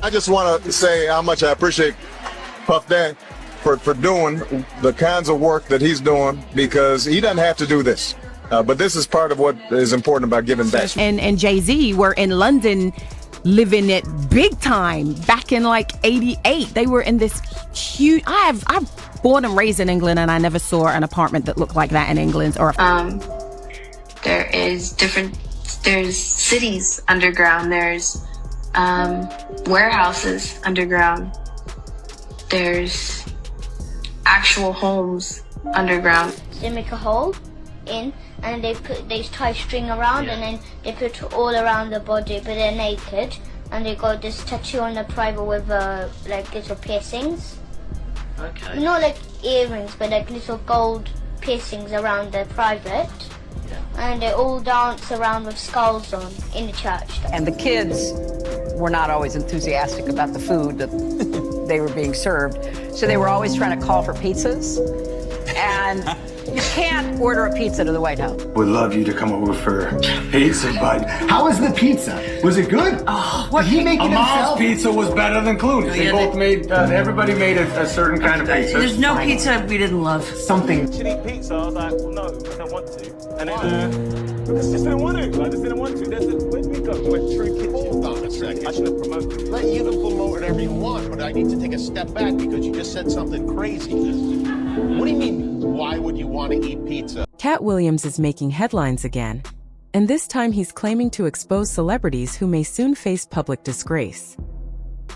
I just want to say how much I appreciate Puff Daddy for doing the kinds of work that he's doing, because he doesn't have to do this. But this is part of what is important about giving back. And Jay-Z were in London living it big time back in like 88. They were in this huge, I've born and raised in England, and I never saw an apartment that looked like that in England. Or there's cities underground, there's warehouses underground, there's actual homes underground. They make a hole in, and they tie string around, and then they put it all around the body, but they're naked, and they got this tattoo on the private with like little piercings. Okay. Not like earrings, but like little gold piercings around the private. And they all dance around with skulls on in the church. And the kids were not always enthusiastic about the food that they were being served, so they were always trying to call for pizzas. And you can't order a pizza to the White House. Would love you to come over for pizza, bud. How was the pizza? Was it good? Oh, Did he make it himself? Mom's pizza was better than Clooney's. They both made, everybody made a certain kind of pizza. There's no pizza we didn't love. Something. Should eat pizza? I was like, well, no, I don't want to. And then, because I just didn't want to. I just didn't want to. Where did we go? We're True Kitchen. Hold on a second. I should have promoted. Let you to promote whatever you want, but I need to take a step back because you just said something crazy. What do you mean, why would you want to eat pizza? Katt Williams is making headlines again, and this time he's claiming to expose celebrities who may soon face public disgrace.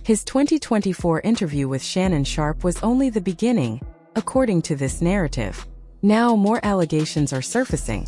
His 2024 interview with Shannon Sharpe was only the beginning, according to this narrative. Now more allegations are surfacing,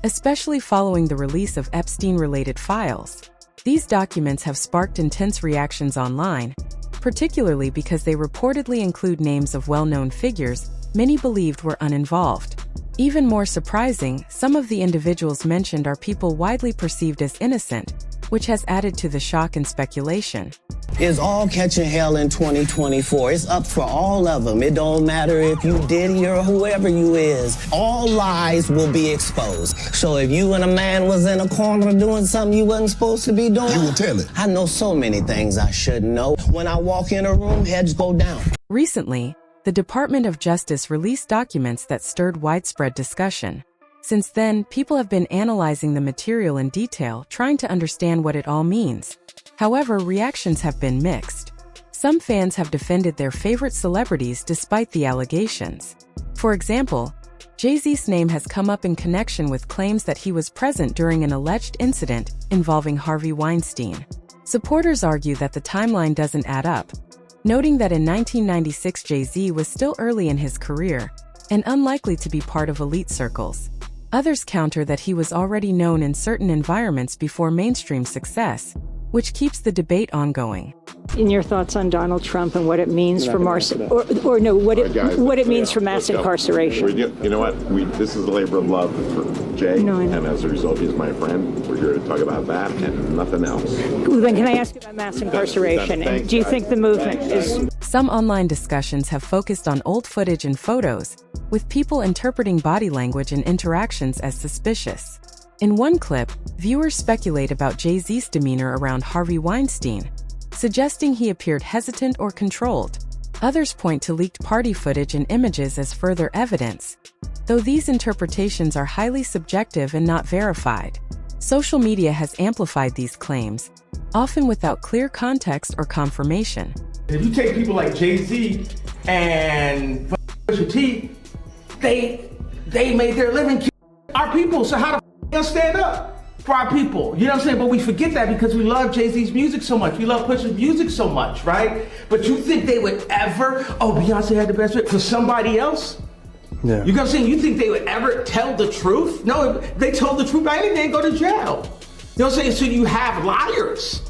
especially following the release of Epstein-related files. These documents have sparked intense reactions online, particularly because they reportedly include names of well-known figures many believed were uninvolved. Even more surprising, some of the individuals mentioned are people widely perceived as innocent, which has added to the shock and speculation. It's all catching hell in 2024. It's up for all of them. It don't matter if you Diddy or whoever you is. All lies will be exposed. So if you and a man was in a corner doing something you wasn't supposed to be doing, You will tell it. I know so many things I shouldn't know. When I walk in a room, heads go down. Recently, the Department of Justice released documents that stirred widespread discussion. Since then, people have been analyzing the material in detail, trying to understand what it all means. However, reactions have been mixed. Some fans have defended their favorite celebrities despite the allegations. For example, Jay-Z's name has come up in connection with claims that he was present during an alleged incident involving Harvey Weinstein. Supporters argue that the timeline doesn't add up, noting that in 1996 Jay-Z was still early in his career and unlikely to be part of elite circles. Others counter that he was already known in certain environments before mainstream success, which keeps the debate ongoing. In your thoughts on Donald Trump and what it means for mass incarceration? You know what? This is a labor of love for Jay, and as a result, he's my friend. We're here to talk about that and nothing else. Well, then can I ask about mass incarceration? And do you think the movement is... Some online discussions have focused on old footage and photos, with people interpreting body language and interactions as suspicious. In one clip, viewers speculate about Jay-Z's demeanor around Harvey Weinstein, suggesting he appeared hesitant or controlled. Others point to leaked party footage and images as further evidence. Though these interpretations are highly subjective and not verified, social media has amplified these claims, often without clear context or confirmation. If you take people like Jay-Z and Pusha T, they made their living our people, so how the f*** stand up for our people? You know what I'm saying? But we forget that because we love Jay-Z's music so much. We love Pusha's music so much, right? But you think they would ever, Beyonce had the best fit for somebody else? Yeah. You know what I'm saying? You think they would ever tell the truth? No, if they told the truth, I think they'd go to jail. You know what I'm saying? So you have liars.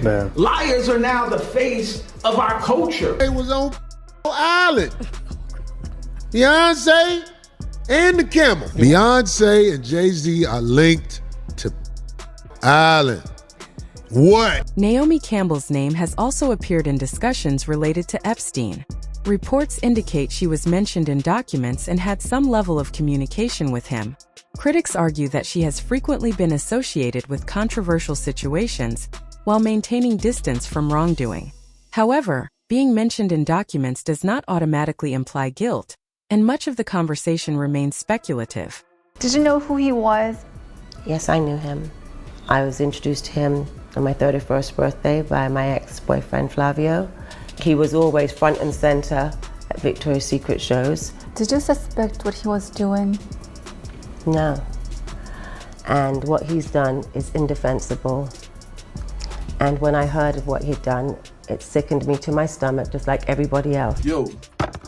Man. Liars are now the face of our culture. It was on island. Beyonce and the camel. Beyonce and Jay-Z are linked to island. What? Naomi Campbell's name has also appeared in discussions related to Epstein. Reports indicate she was mentioned in documents and had some level of communication with him. Critics argue that she has frequently been associated with controversial situations, while maintaining distance from wrongdoing. However, being mentioned in documents does not automatically imply guilt, and much of the conversation remains speculative. Did you know who he was? Yes, I knew him. I was introduced to him on my 31st birthday by my ex-boyfriend Flavio. He was always front and center at Victoria's Secret shows. Did you suspect what he was doing? No. And what he's done is indefensible. And when I heard of what he'd done, it sickened me to my stomach, just like everybody else. Yo,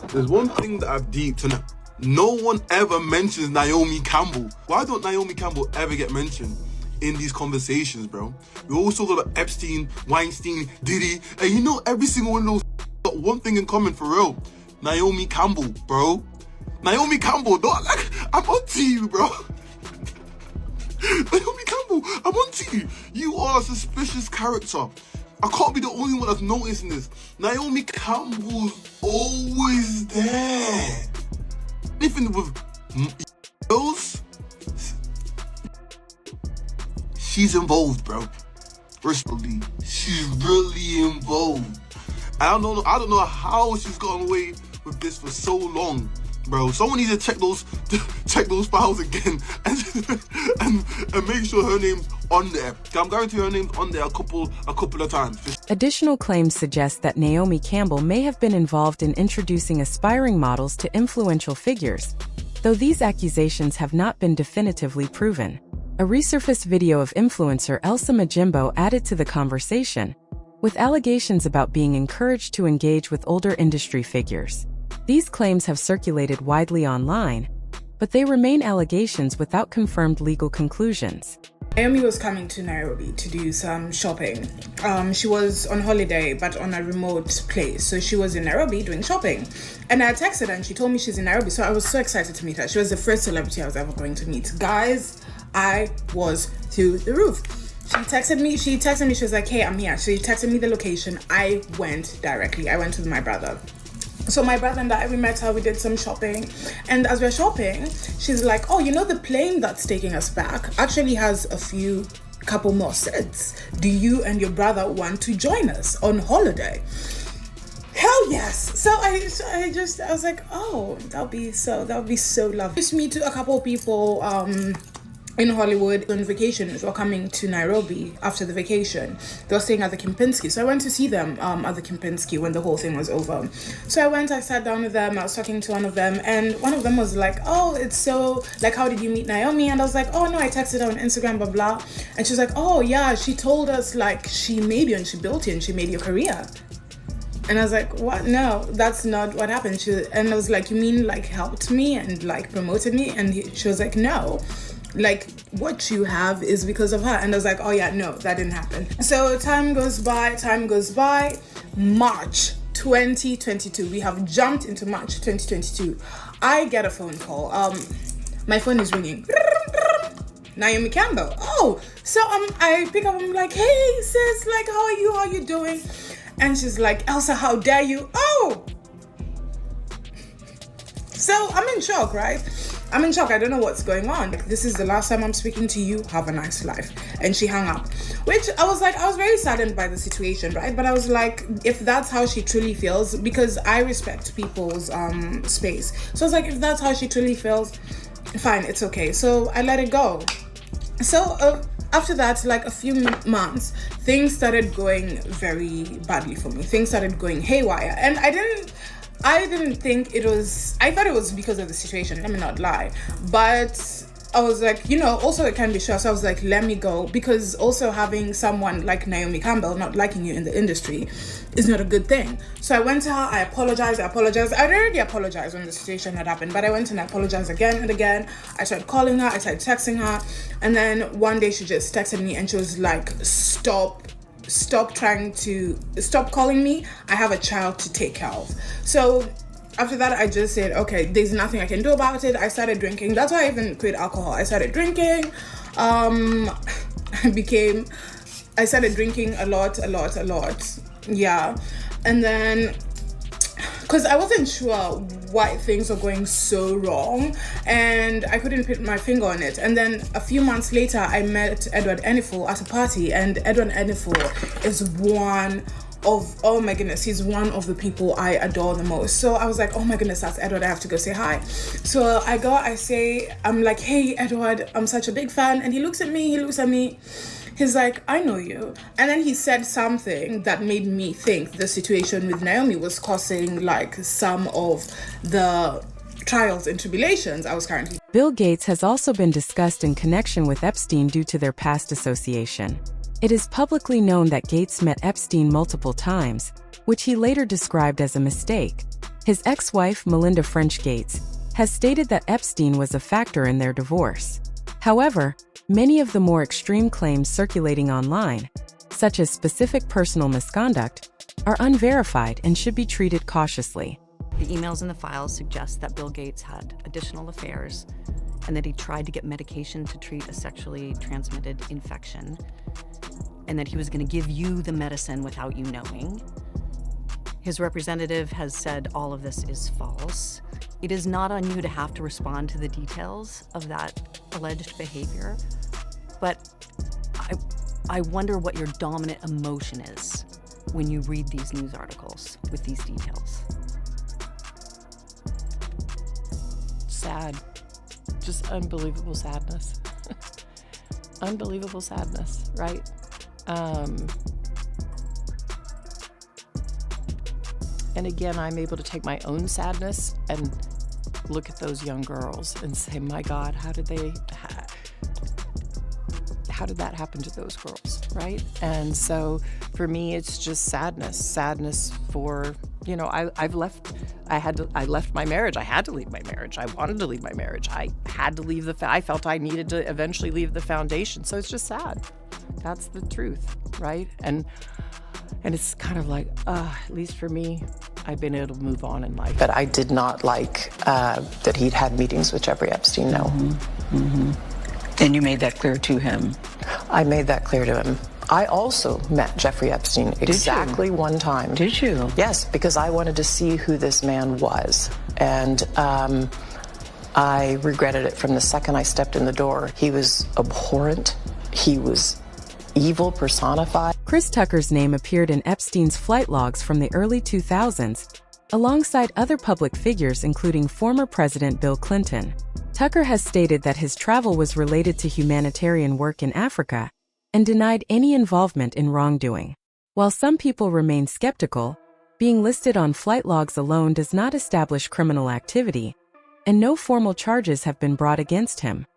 there's one thing that I've deeped, and no one ever mentions Naomi Campbell. Why don't Naomi Campbell ever get mentioned in these conversations, bro? We always talk about Epstein, Weinstein, Diddy, and you know every single one of those got one thing in common for real. Naomi Campbell, bro. Naomi Campbell, I'm on to you, bro. Naomi Campbell, I'm on to you. You are a suspicious character. I can't be the only one that's noticing this. Naomi Campbell's always there. Anything with girls, she's involved, bro. Personally, she's really involved. I don't know how she's gotten away with this for so long, bro. Someone needs to check those files again and make sure her name's on there. I'm guaranteed her name's on there a couple of times. Additional claims suggest that Naomi Campbell may have been involved in introducing aspiring models to influential figures, though these accusations have not been definitively proven. A resurfaced video of influencer Elsa Majimbo added to the conversation, with allegations about being encouraged to engage with older industry figures. These claims have circulated widely online, but they remain allegations without confirmed legal conclusions. Naomi was coming to Nairobi to do some shopping. She was on holiday, but on a remote place. So she was in Nairobi doing shopping. And I texted her and she told me she's in Nairobi. So I was so excited to meet her. She was the first celebrity I was ever going to meet. Guys, I was through the roof. She texted me, she was like, hey, I'm here. She texted me the location. I went directly. I went with my brother. So my brother and I, we met her, we did some shopping. And as we're shopping, she's like, oh, you know, the plane that's taking us back actually has couple more seats. Do you and your brother want to join us on holiday? Hell yes. So I was like, oh, that would be so lovely. Just meet a couple of people, in Hollywood on vacation. They were coming to Nairobi after the vacation. They were staying at the Kempinski. So I went to see them at the Kempinski when the whole thing was over. So I sat down with them. I was talking to one of them, and one of them was like, oh, it's so, like, how did you meet Naomi? And I was like, oh, no, I texted her on Instagram, blah, blah. And she was like, oh, yeah, she told us, like, she made you and she built you and she made your career. And I was like, what? No, that's not what happened. And I was like, you mean, like, helped me and, like, promoted me? And she was like, no. Like, what you have is because of her. And I was like, oh yeah, no, that didn't happen. So time goes by, March 2022. We have jumped into March 2022. I get a phone call. My phone is ringing. Naomi Campbell. Oh, so I pick up, I'm like, hey sis, like, how are you doing? And she's like, Elsa, how dare you? Oh! So I'm in shock, right? I'm in shock. I don't know what's going on. Like, this is the last time I'm speaking to you. Have a nice life. And she hung up. Which I was very saddened by the situation, right? But I was like, if that's how she truly feels, because I respect people's space. So I was like, if that's how she truly feels, fine, it's okay. So I let it go. So after that, like a few months, things started going very badly for me. Things started going haywire. And I didn't think it was, I thought it was because of the situation, let me not lie. But I was like, you know, also it can be short. So I was like, let me go. Because also having someone like Naomi Campbell not liking you in the industry is not a good thing. So I went to her, I apologized. I'd already apologized when the situation had happened, but I went and I apologized again and again. I started calling her, I started texting her. And then one day she just texted me and she was like, stop calling me. I have a child to take care of. So after that, I just said, okay, there's nothing I can do about it. I started drinking. That's why I even quit alcohol. I started drinking. I started drinking a lot. Yeah. And then because I wasn't sure why things were going so wrong, and I couldn't put my finger on it. And then a few months later, I met Edward Enninful at a party, and Edward Enninful is oh my goodness, he's one of the people I adore the most. So I was like, oh my goodness, that's Edward, I have to go say hi. So I go, I'm like, hey Edward, I'm such a big fan. And he looks at me, he's like, I know you. And then he said something that made me think the situation with Naomi was causing like some of the trials and tribulations I was currently. Bill Gates has also been discussed in connection with Epstein due to their past association. It is publicly known that Gates met Epstein multiple times, which he later described as a mistake. His ex-wife, Melinda French Gates, has stated that Epstein was a factor in their divorce. However, many of the more extreme claims circulating online, such as specific personal misconduct, are unverified and should be treated cautiously. The emails in the files suggest that Bill Gates had additional affairs and that he tried to get medication to treat a sexually transmitted infection, and that he was going to give you the medicine without you knowing. His representative has said all of this is false. It is not on you to have to respond to the details of that alleged behavior, but I wonder what your dominant emotion is when you read these news articles with these details. Sad. Just unbelievable sadness. Unbelievable sadness, right? And again, I'm able to take my own sadness and look at those young girls and say, my God, how did that happen to those girls, right? And so for me, it's just sadness for, you know, I left my marriage. I had to leave my marriage. I wanted to leave my marriage. I had to leave I felt I needed to eventually leave the foundation. So it's just sad. That's the truth, right? And it's kind of like, at least for me, I've been able to move on in life. But I did not like that he'd had meetings with Jeffrey Epstein, no. And you made that clear to him? I made that clear to him. I also met Jeffrey Epstein exactly one time. Did you? Yes, because I wanted to see who this man was. And I regretted it from the second I stepped in the door. He was abhorrent. He was evil personified. Chris Tucker's name appeared in Epstein's flight logs from the early 2000s, alongside other public figures including former President Bill Clinton. Tucker has stated that his travel was related to humanitarian work in Africa and denied any involvement in wrongdoing. While some people remain skeptical, being listed on flight logs alone does not establish criminal activity, and no formal charges have been brought against him.